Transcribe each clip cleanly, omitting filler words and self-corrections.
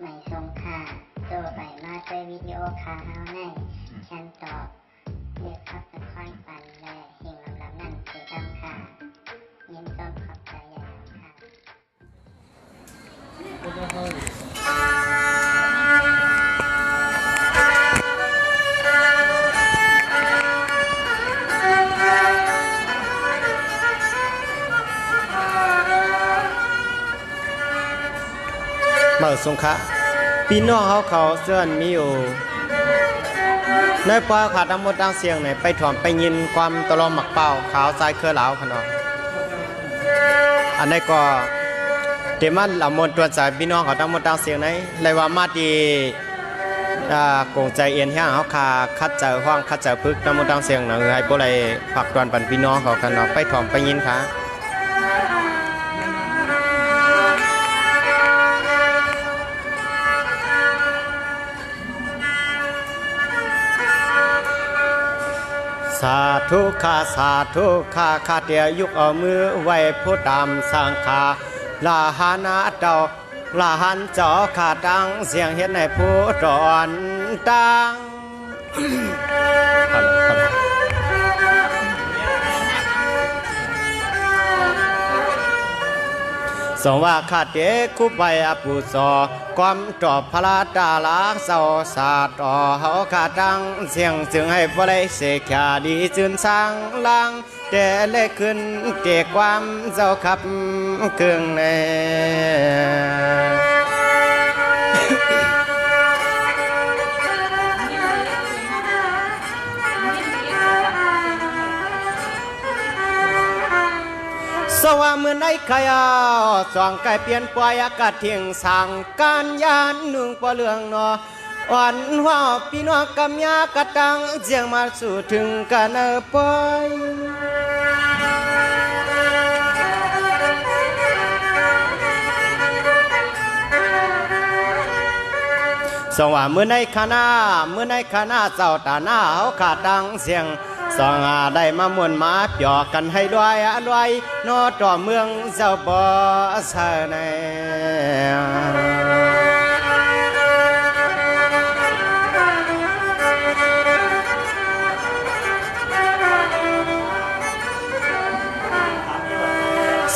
ไม่ทรงค่าตัวใบมาด้วยวิดีโอคาเฮาในฉันตอบเลือกขับเป็นค่อยปันและเฮงลำนั่นคือดำค่ะยินต้นขอบใจอย่างค่ะเมื่อสงขะพี่น้องเขาเสื่อนมีอยู่ในปลาขาดน้ำมดดังเสียงไหนไปถ่อมไปยินความตลอมหมักเป่าขาวทรายเครือเหลาขนมอันนี้ก็เดมันละมนตัวใจพี่น้องเขาทั้งหมดดังเสียงไหนเลยว่ามาดีกงใจเอียนแห้งเขาคาคัดเจอห้องคัดเจอพึกน้ำมดดังเสียงหนังให้พวกไรผักตอนปันพี่น้องเขาขนมไปถ่อมไปยินค่ะสาธุข้าสาธุข้าเดียยุกเอามือไว้ผู้ตามสังขาลาหานาเจ้าลาหันเจ้าข้าดังเสียงเฮ็ดในผู้ตอนดังสงว่าข้าเดคุบใบอปุสอความจอบพระดาลาเศร้าสาต่อเฮาข้าดังเสียงจึงให้บ่ได้เสกขาดีจืนสร้างลังแต่เล็กขึ้นเกความเจ้าขับเครื่องในสว่าเมื่อในขยาสองไก่เปลี่ยนปล่อยอากาศเที่ยงสั่งการยานหนึ่งปอเลืองนออ่อนว่าพี่น้องกำยากระตังเสียงมาสู่ถึงกันปอยสว่าเมื่อในคณะเจ้าตาหน้าเขาขาดดังเสียงสองได้มามวนมาเปียกันให้ด้วยนอต่อเมืองเจ้าบ่อสาใน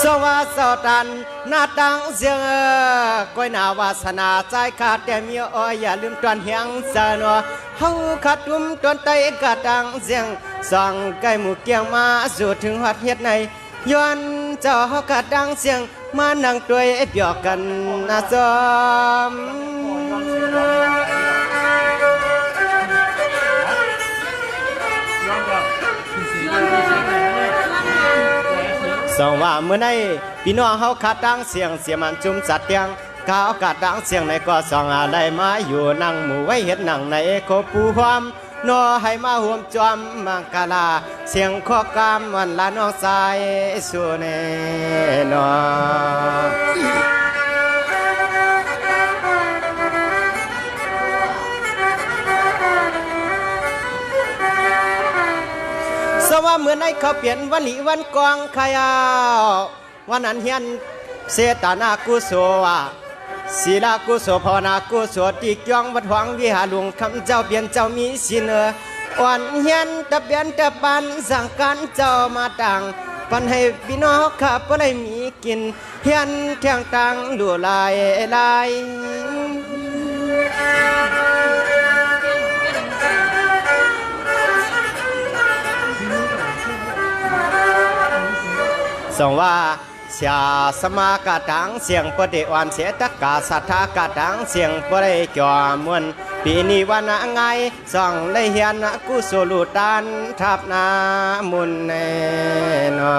สวัสดันหน้าตังเสียงก้อยนาวาสนาใจขาดแต่มีอ้อยอย่าลืมตอนเฮียงสานอเฮาขาดตุ้มตอนไตกาตังเสียงส่องไก่หมูเกียงมาสู่ถึงหัดเฮ็ดในย้อนเจ้าเฮาขาดดังเสียงมานั่งด้วยเปียกกันนะซอมสว่าเมื่อในพี่น้องเฮาขาดดังเสียงเสียมันจุ่มจัดเตียงก้าวกาดดังเสียงในก็สองอะไรมาอยู่นั่งหมู่ไว้เฮ็ดนั่งในโคปูความนอให้มาห่วมจอมมังกาลาเสียงขอกามวันละน้องสายสู่เนนอสว่าเมื่อในเขาเปลี่ยนวันหลีวันกองขยาววันนั้นเฮียนเสตนากุโสวะศีลากุโสภาวนากุโสติกยองวัดหวังวิหารหลวงคำเจ้าเปลี่ยนเจ้ามีสินอ่อนเฮียนตะเบียนตะปันสั่งการเจ้ามาต่างปันให้พี่น้องข้าบ่ได้มีกินเฮียนเที่ยงตังดูลายส่งว่าเสียสมากะดังเสียงปฏิวันเสียตะกาสัทธากะดังเสียงปริจอมวนปีนี้วันไงส่องได้เฮียนกุศลุตันทับนามุนเนนอ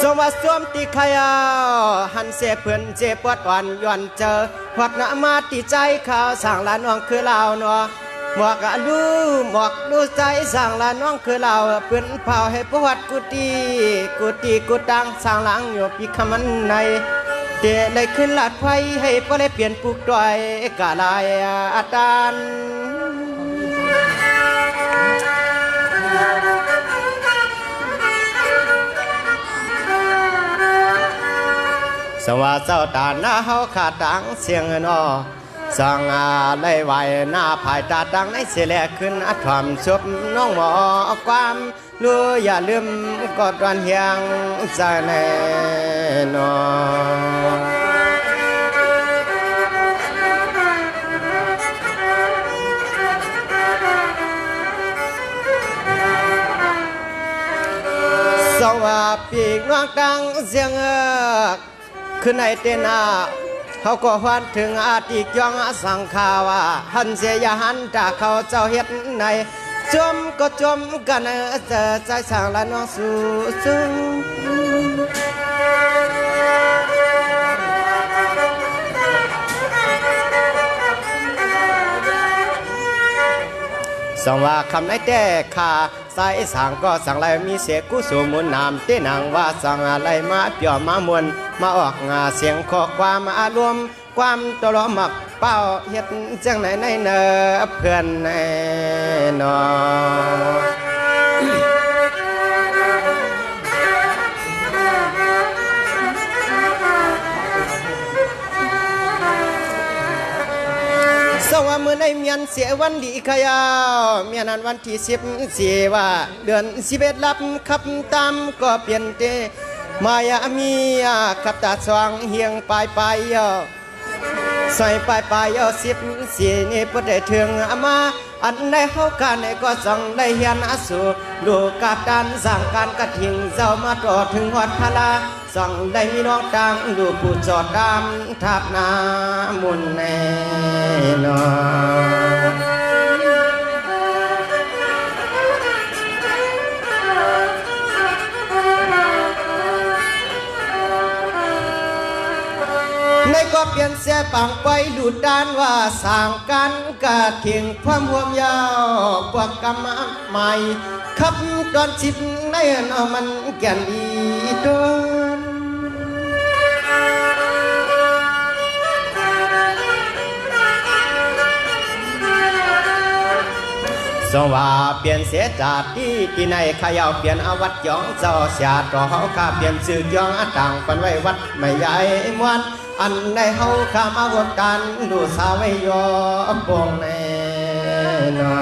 สวัสดิ์ติขยาหันเสียเพื่อนเจ็บปวดวันย้อนเจอวัดนามาติใจข่าวสั่งละน้องคือเราเนาะหมวกดูใจสั่งละน้องคือเราเพื่อนเผาให้ประวัติกุฏิตังสั่งหลังอยู่ปีคมันในเตะเลยขึ้นลาดไฟให้พอได้เปลี่ยนปลูกดอยกะลายอาตาน สว่าเจ้าตาหน้าเฮาขาดตังเสียงนอสังอะไรไหวหน้าภายตาตังในเสียแลขึ้นอัฐวมชบน้องหมอความรู้อย่าลืมกอดวันเฮียงใจแน่นอสว่าปีกน้องตังเสียงขึ้นในเตนาเขาก็ฟันถึงอาติกยองสังขาวาหันเสียหันจากเขาเจ้าเฮ็ดในจมก็จมกันเจอใจสั่งละน้องสู้สู้สังว่าคำในแต่ขาสายสั่งก็สั่งไรมีเสียกุสูมุนนามเต้นางว่าสั่งอะไรมาเปี่ยมมามวลมาออกงาเสียงข้อความอารมณ์ความตลอมักเป้าเฮ็ดจังไหนในเนอเพื่อนแน่นอสว่ามือในเมียนเสียวันดีขยาวเมียนั้นวันที่14ว่าเดือน11รับขับตามก็เปลี่ยนเตมายามีขับตาสว่างเฮียงปลายใส่ปลาย14นี่บ่ได้ถึงมาอันใดเฮากันก็สั่งได้เฮียนอสูดูกาบดันสร้างการกระถิ่งเจ้ามาต่อถึงฮอดพลาสั่งได้มีน้องตังดูผู้จอดตามทับนามุนแน่นอในก็เปลี่ยนเสียปังไปดูดด้านว่าสร้างกันกะทิ้งความห่วงยาวพวกกรรมใหม่ขับตอนชิดในนอมันแก่นดีดนสว่าเปลี่ยนเสียจากที่ในขยาวเปลี่ยนอาวัดยองเจ้าเสียต่อเฮาข้าเปลี่ยนสื่อยองต่างปันไว้วัดไม่ใหญ่มวนอันในเฮาข้ามาวดกันดูสาวไว้ยอปงแน่นอ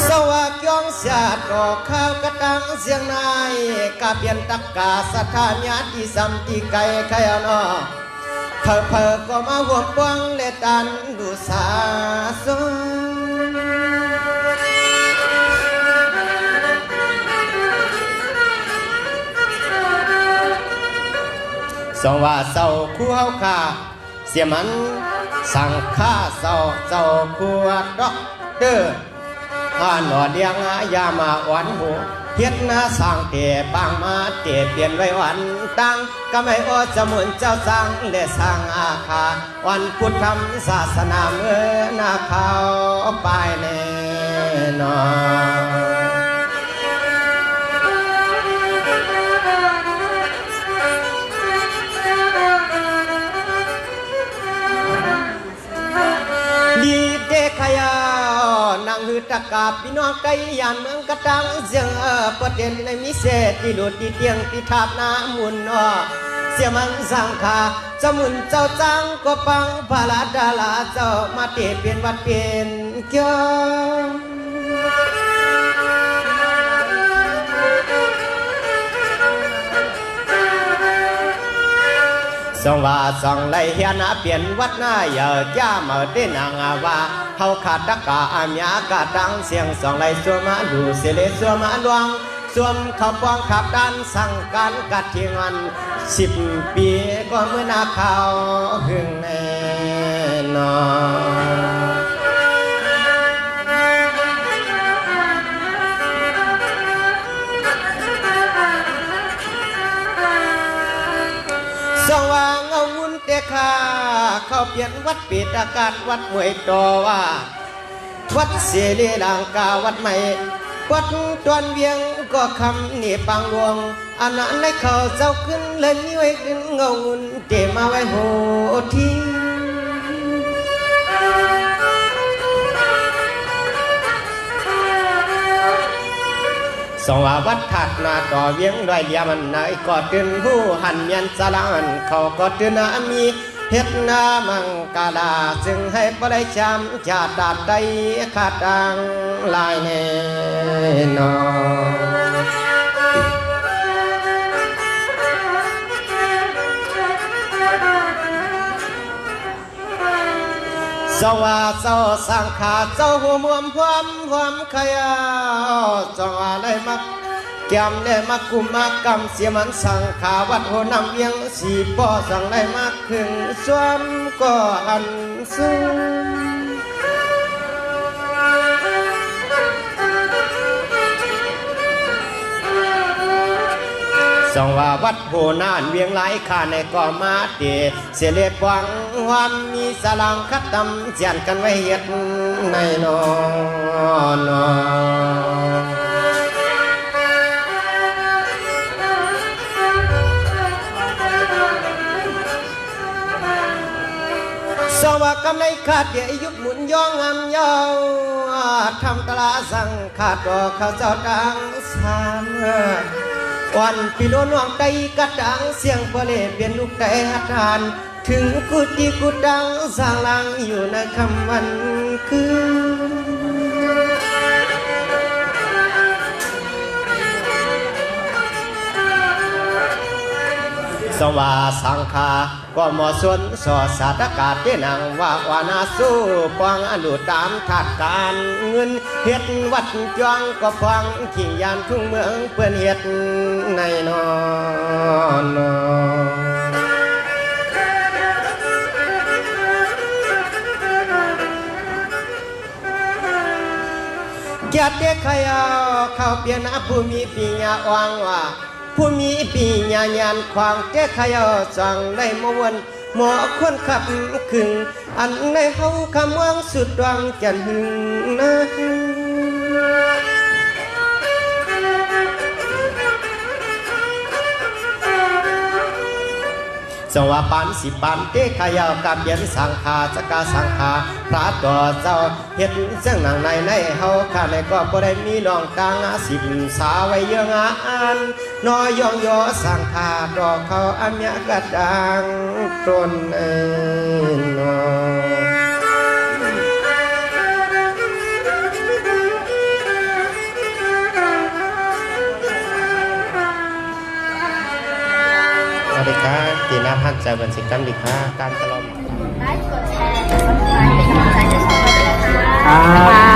สว่างยองเสียต่อข้าวกระตังเสียงนายกาเปลี่ยนตักกาสถานญาติสัมติไกขยานอเพอก็มาหัวปวงเลตันดูสาสสว่าเศร้าคู่เฮาค่าเสียมันสั่งค่าเศร้าเจ้าคู่ด็อกเตอร์หนอเดียงยามาหวานหูเฮ็ดนาสร้างเตะปางมาเตะเปลี่ยนไว้วันตั้งก็ไม่อดจะหมุนเจ้าสร้างและสร้างอาคาวันพุทธธรรมศาสนาเมื่อนาเขาไปแน่นอนขยานางหือตะกาบพี่น้องไก่ยานเมืองกระตังเสียงประเด็นในมิเศษที่หลุดที่เตียงที่ทับน้ำมุนเสียมันสังขาจะมุนเจ้าจังก็ปังพาลาดาลาเจ้ามาเตะเปลี่ยนวัดเปลี่ยนเกี่ยวสว่าส่องไล่เฮียนาเปลี่ยนวัดหน้าเยอะจ้าเมื่อได้นางว่าเฮาขาดตะกาอามยากาดังเสียงส่องไล่สัวมาดูเสเลสัวมาดวงสวมเขาปองขับดันสั่งการกัดเทียงอัน10 ปีก็เมื่อนาเขาหึงแน่นอนสว่างเอาวุ่นเตะขาเขาเปลี่ยนวัดปิดอากาศวัดมวยต่อว่าวัดเสรีลังกาวัดใหม่วัดตวนเวียงก็ ก็คำนี่ปังดวงอันนั้นในเขาเจ้าขึ้นเลยมีไว้ขึ้นเงาเงินเตมาไว้โหทีสว่าวัดถัดนาต่อเวียงด้วยเดียมันนายก็ตื่นหูหันยันสลานเขาก็ตื่นนามีเฮ็ดนามังกาลาจึงให้บ่ได้จำจะตัดใดขาดดังลายแน่นอนสว่าเจ้าสังขาเจ้าหัวมวมความขยาจงอะไรมักแก้มได้มากุมมากำเสียมันสังขาวัดโหนำเวียงสีป่อสั่งได้มากขึ้นสวมก็หันสูงสองว่าวัดโพนานเวียงไหลข้าในก่อมาเตเสียเล็ดวังความมีสลังคัดตำเจียนกันไว้เฮ็ดในนอนสว่ากำในขาดเดียยุบหมุนย่องงามยาวทำตลาสั่งขาดดอกข้าวเจ้าดังสามวันพี่โน้นวางใจกระดังเสียงเปล่เปลี่ยนลูกแต่หัดทานถึงกุฏิกุดังสร้างลังอยู่ในคำวันคืนสว่าสังขาก็หมอส่วนสอสาธกาศที่นางว่าวานาสู้ปองอนุตามถาดการเงินเฮ็ดวัดจวงก็ฟังขี่ยานทุ่งเมืองเพื่อนเฮ็ดในนอนเกียรติขยาเข้าเปลี่ยนผู้มีปีญาอ่างว่าผู้มีปีญาญาณควางเจ้าขยาสั่งได้มวนหมอคนขับขึ้นอันในเฮาคำว่างสุดวังจันหึงนะสว่าปันสิปันเตขยาวกับเย็นสังขาสกาสังขาพระต่อเจ้าเฮ็ดเสียงนางในเฮาข้าในก็บ่ได้มีน้องกลางสิบสาไว้เยอะงานน้อยย่องยอสังขาดอกเขาอันยะกระดังตนเองนอสวัสดีครับตีน่าพันใจบันสิกันดีครับการตลอดไลค์กดแชร์กดซับสไครป์เป็นกำลังใจให้ช่องเราด้วยนะคะ